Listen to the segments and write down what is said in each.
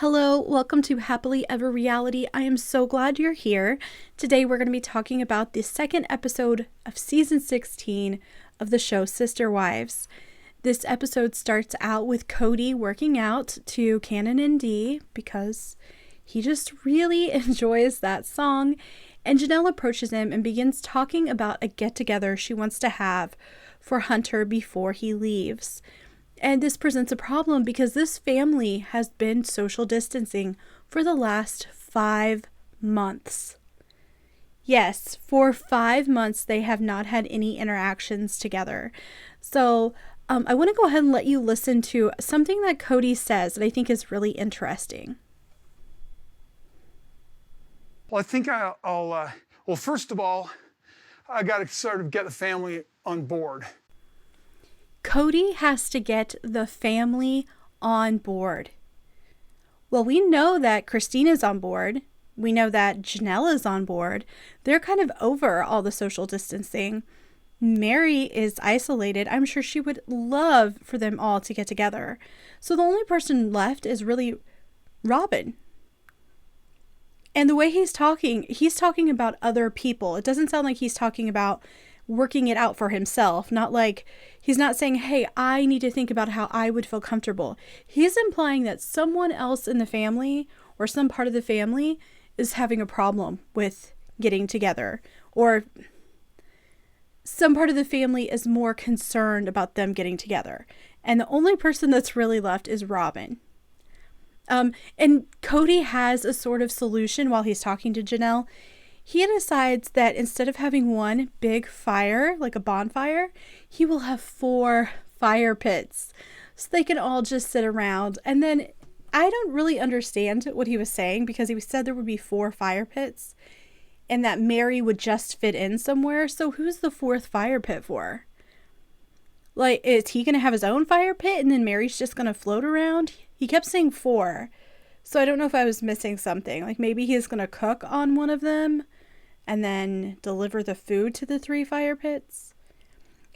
Hello, welcome to Happily Ever Reality. I am so glad you're here. Today we're going to be talking about the second episode of season 16 of the show Sister Wives. This episode starts out with Kody working out to Canon and D because he just really enjoys that song. And Janelle approaches him and begins talking about a get-together she wants to have for Hunter before he leaves. And this presents a problem because this family has been social distancing for the last 5 months. Yes, for 5 months they have not had any interactions together. So I want to go ahead and let you listen to something that Kody says that I think is really interesting. Well, I think well, first of all, I got to sort of get the family on board. Kody has to get the family on board. Well, we know that Christina's on board. We know that Janelle is on board. They're kind of over all the social distancing. Mary is isolated. I'm sure she would love for them all to get together. So the only person left is really Robyn. And the way he's talking about other people. It doesn't sound like he's talking about working it out for himself. Not like he's not saying, hey, I need to think about how I would feel comfortable. He's implying that someone else in the family or some part of the family is having a problem with getting together, or some part of the family is more concerned about them getting together. And the only person that's really left is Robyn. And Kody has a sort of solution while he's talking to Janelle. He decides that instead of having one big fire, like a bonfire, he will have 4 fire pits. So they can all just sit around. And then I don't really understand what he was saying, because he said there would be 4 fire pits and that Mary would just fit in somewhere. So who's the 4th fire pit for? Like, is he going to have his own fire pit and then Mary's just going to float around? He kept saying 4. So I don't know if I was missing something. Like maybe he's going to cook on one of them and then deliver the food to the 3 fire pits.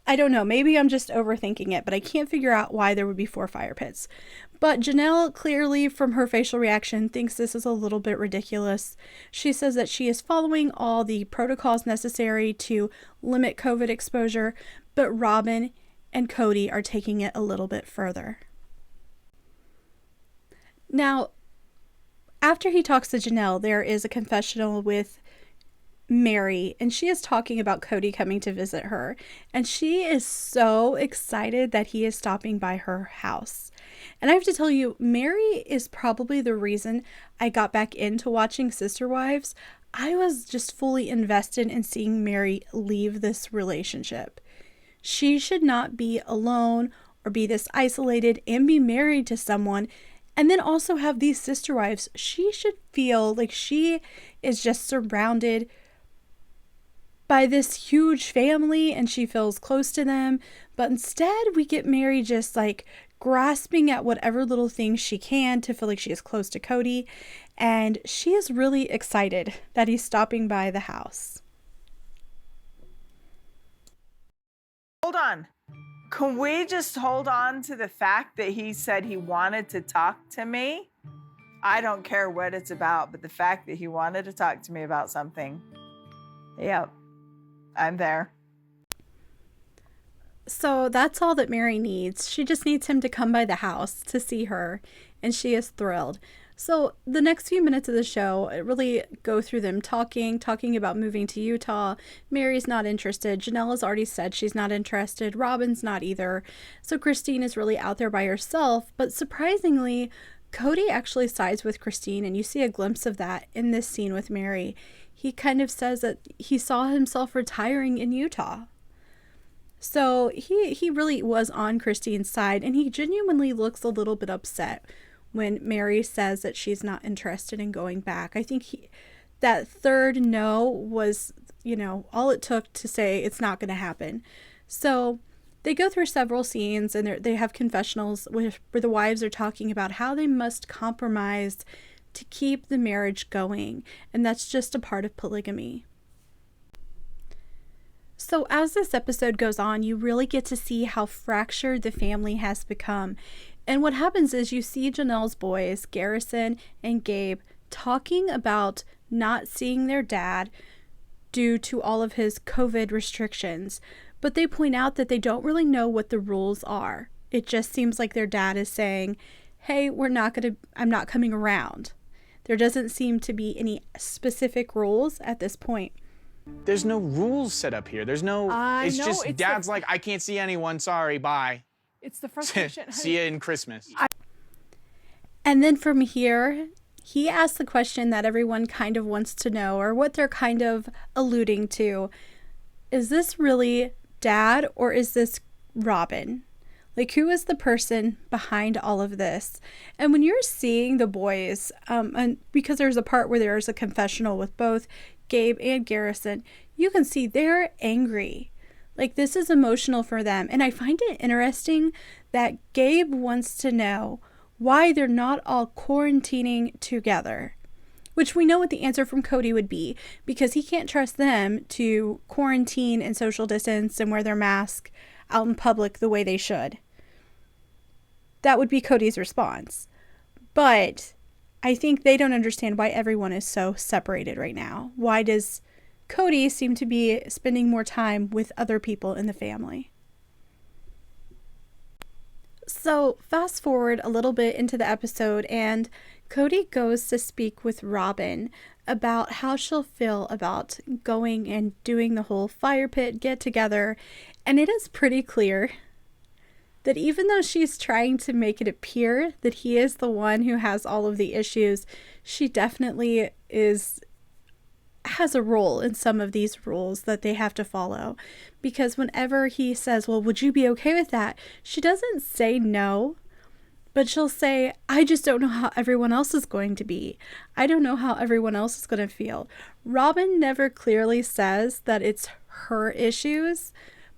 I don't know. Maybe I'm just overthinking it, but I can't figure out why there would be 4 fire pits. But Janelle, clearly from her facial reaction, thinks this is a little bit ridiculous. She says that she is following all the protocols necessary to limit COVID exposure, but Robyn and Kody are taking it a little bit further. Now, after he talks to Janelle, there is a confessional with Mary, and she is talking about Kody coming to visit her, and she is so excited that he is stopping by her house. And I have to tell you, Mary is probably the reason I got back into watching Sister Wives. I was just fully invested in seeing Mary leave this relationship. She should not be alone or be this isolated and be married to someone and then also have these sister wives. She should feel like she is just surrounded by this huge family and she feels close to them. But instead we get Mary just like grasping at whatever little thing she can to feel like she is close to Kody. And she is really excited that he's stopping by the house. Hold on. Can we just hold on to the fact that he said he wanted to talk to me? I don't care what it's about, but the fact that he wanted to talk to me about something. Yep, I'm there. So that's all that Mary needs. She just needs him to come by the house to see her, and she is thrilled. So the next few minutes of the show, it really go through them talking about moving to Utah. Mary's not interested. Janelle has already said she's not interested. Robyn's not either. So Christine is really out there by herself. But surprisingly, Kody actually sides with Christine, and you see a glimpse of that in this scene with Mary. He kind of says that he saw himself retiring in Utah. So he really was on Christine's side, and he genuinely looks a little bit upset when Mary says that she's not interested in going back. I think that third no was, all it took to say it's not going to happen. So they go through several scenes, and they have confessionals where the wives are talking about how they must compromise to keep the marriage going. And that's just a part of polygamy. So as this episode goes on, you really get to see how fractured the family has become. And what happens is you see Janelle's boys, Garrison and Gabe, talking about not seeing their dad due to all of his COVID restrictions. But they point out that they don't really know what the rules are. It just seems like their dad is saying, hey, I'm not coming around. There doesn't seem to be any specific rules at this point. There's no rules set up here. There's no, it's just dad's like, I can't see anyone. Sorry, bye. It's the frustration. See you in Christmas. And then from here, he asks the question that everyone kind of wants to know, or what they're kind of alluding to. Is this really dad, or is this Robyn? Like, who is the person behind all of this? And when you're seeing the boys, and because there's a part where there's a confessional with both Gabe and Garrison, you can see they're angry. Like, this is emotional for them. And I find it interesting that Gabe wants to know why they're not all quarantining together, which we know what the answer from Kody would be, because he can't trust them to quarantine and social distance and wear their mask out in public the way they should. That would be Kody's response. But I think they don't understand why everyone is so separated right now. Why does Kody seem to be spending more time with other people in the family? So fast forward a little bit into the episode, and Kody goes to speak with Robyn about how she'll feel about going and doing the whole fire pit get together. And it is pretty clear that even though she's trying to make it appear that he is the one who has all of the issues, she definitely has a role in some of these rules that they have to follow. Because whenever he says, well, would you be okay with that? She doesn't say no, but she'll say, I just don't know how everyone else is going to be. I don't know how everyone else is going to feel. Robyn never clearly says that it's her issues,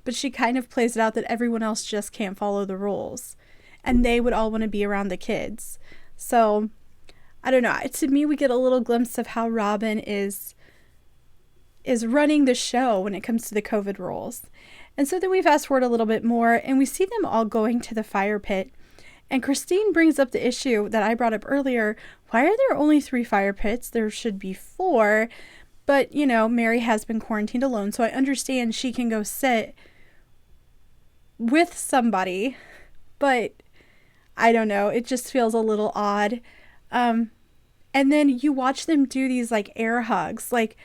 but she kind of plays it out that everyone else just can't follow the rules. And they would all want to be around the kids. So, I don't know. To me, we get a little glimpse of how Robyn is running the show when it comes to the COVID rules. And so then we fast forward a little bit more, and we see them all going to the fire pit. And Christine brings up the issue that I brought up earlier. Why are there only 3 fire pits? There should be 4. But, Mary has been quarantined alone, so I understand she can go sit with somebody, but I don't know, it just feels a little odd. And then you watch them do these like air hugs, like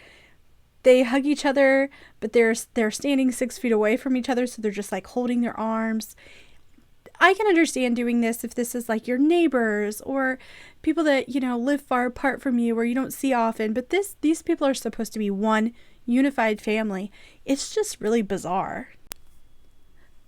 they hug each other, but they're standing 6 feet away from each other, so they're just like holding their arms. I can understand doing this if this is like your neighbors or people that live far apart from you or you don't see often, but these people are supposed to be one unified family. It's just really bizarre.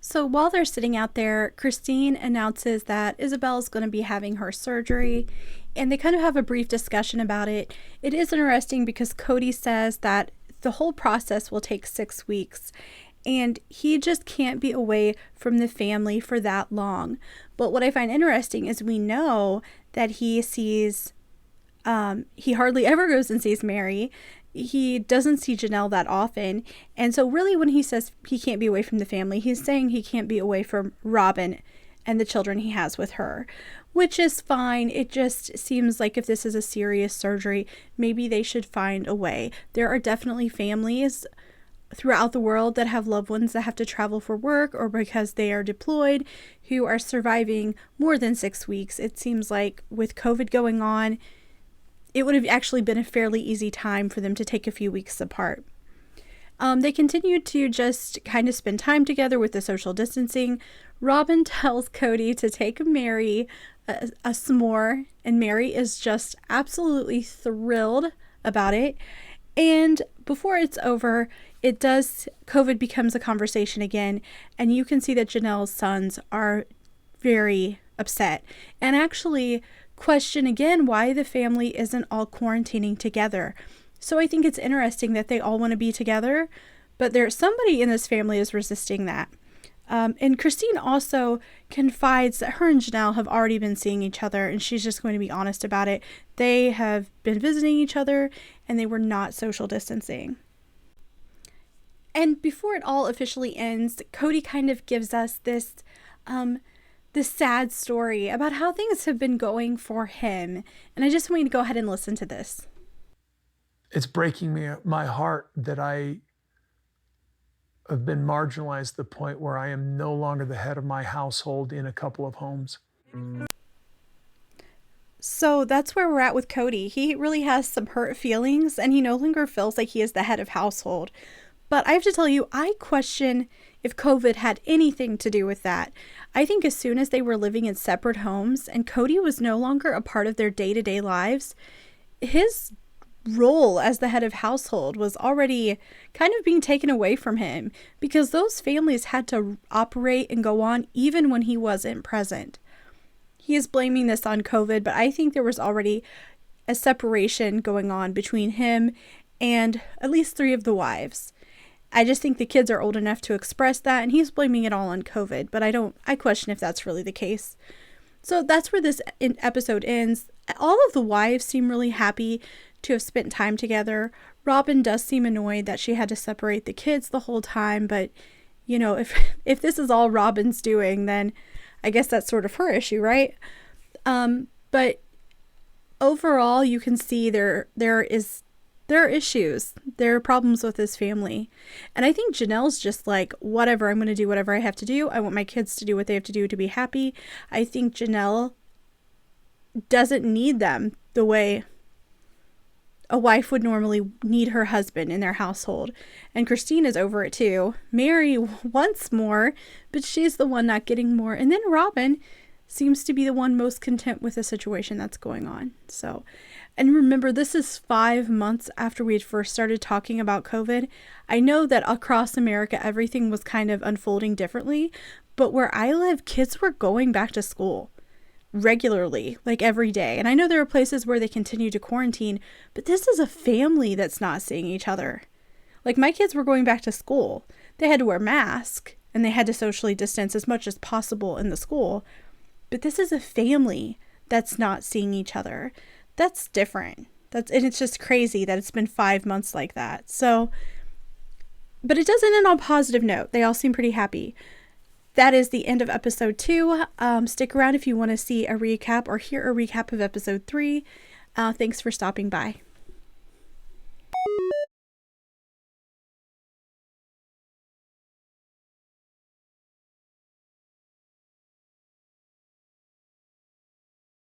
So while they're sitting out there, Christine announces that Isabel's going to be having her surgery, and they kind of have a brief discussion about it. It is interesting because Kody says that the whole process will take 6 weeks, and he just can't be away from the family for that long. But what I find interesting is we know that he hardly ever goes and sees Mary. He doesn't see Janelle that often. And so really when he says he can't be away from the family, he's saying he can't be away from Robyn and the children he has with her, which is fine. It just seems like if this is a serious surgery, maybe they should find a way. There are definitely families throughout the world that have loved ones that have to travel for work or because they are deployed who are surviving more than 6 weeks. It seems like with COVID going on, it would have actually been a fairly easy time for them to take a few weeks apart. They continue to just kind of spend time together with the social distancing. Robyn tells Kody to take Mary a s'more, and Mary is just absolutely thrilled about it. And before it's over, COVID becomes a conversation again, and you can see that Janelle's sons are very upset and actually question again why the family isn't all quarantining together. So I think it's interesting that they all want to be together, but there's somebody in this family is resisting that. And Christine also confides that her and Janelle have already been seeing each other, and she's just going to be honest about it. They have been visiting each other, and they were not social distancing. And before it all officially ends, Kody kind of gives us this this sad story about how things have been going for him. And I just want you to go ahead and listen to this. It's breaking my heart that I have been marginalized to the point where I am no longer the head of my household in a couple of homes. So that's where we're at with Kody. He really has some hurt feelings, and he no longer feels like he is the head of household. But I have to tell you, I question if COVID had anything to do with that. I think as soon as they were living in separate homes and Kody was no longer a part of their day-to-day lives, his role as the head of household was already kind of being taken away from him, because those families had to operate and go on even when he wasn't present. He is blaming this on COVID, but I think there was already a separation going on between him and at least 3 of the wives. I just think the kids are old enough to express that, and he's blaming it all on COVID, but I question if that's really the case. So that's where this episode ends. All of the wives seem really happy to have spent time together. Robyn does seem annoyed that she had to separate the kids the whole time, but you know, if this is all Robyn's doing, then I guess that's sort of her issue, right? But overall, you can see there are issues. There are problems with this family. And I think Janelle's just like, whatever, I'm going to do whatever I have to do. I want my kids to do what they have to do to be happy. I think Janelle doesn't need them the way a wife would normally need her husband in their household. And Christine is over it too. Mary wants more, but she's the one not getting more. And then Robyn seems to be the one most content with the situation that's going on. So, and remember, this is 5 months after we had first started talking about COVID. I know that across America, everything was kind of unfolding differently, but where I live, kids were going back to school regularly, like every day. And I know there are places where they continue to quarantine, but this is a family that's not seeing each other. Like my kids were going back to school. They had to wear masks and they had to socially distance as much as possible in the school. But this is a family that's not seeing each other. That's different. And it's just crazy that it's been 5 months like that. So, but it doesn't end on a positive note. They all seem pretty happy. That is the end of episode 2. Stick around if you want to see a recap or hear a recap of episode 3. Thanks for stopping by.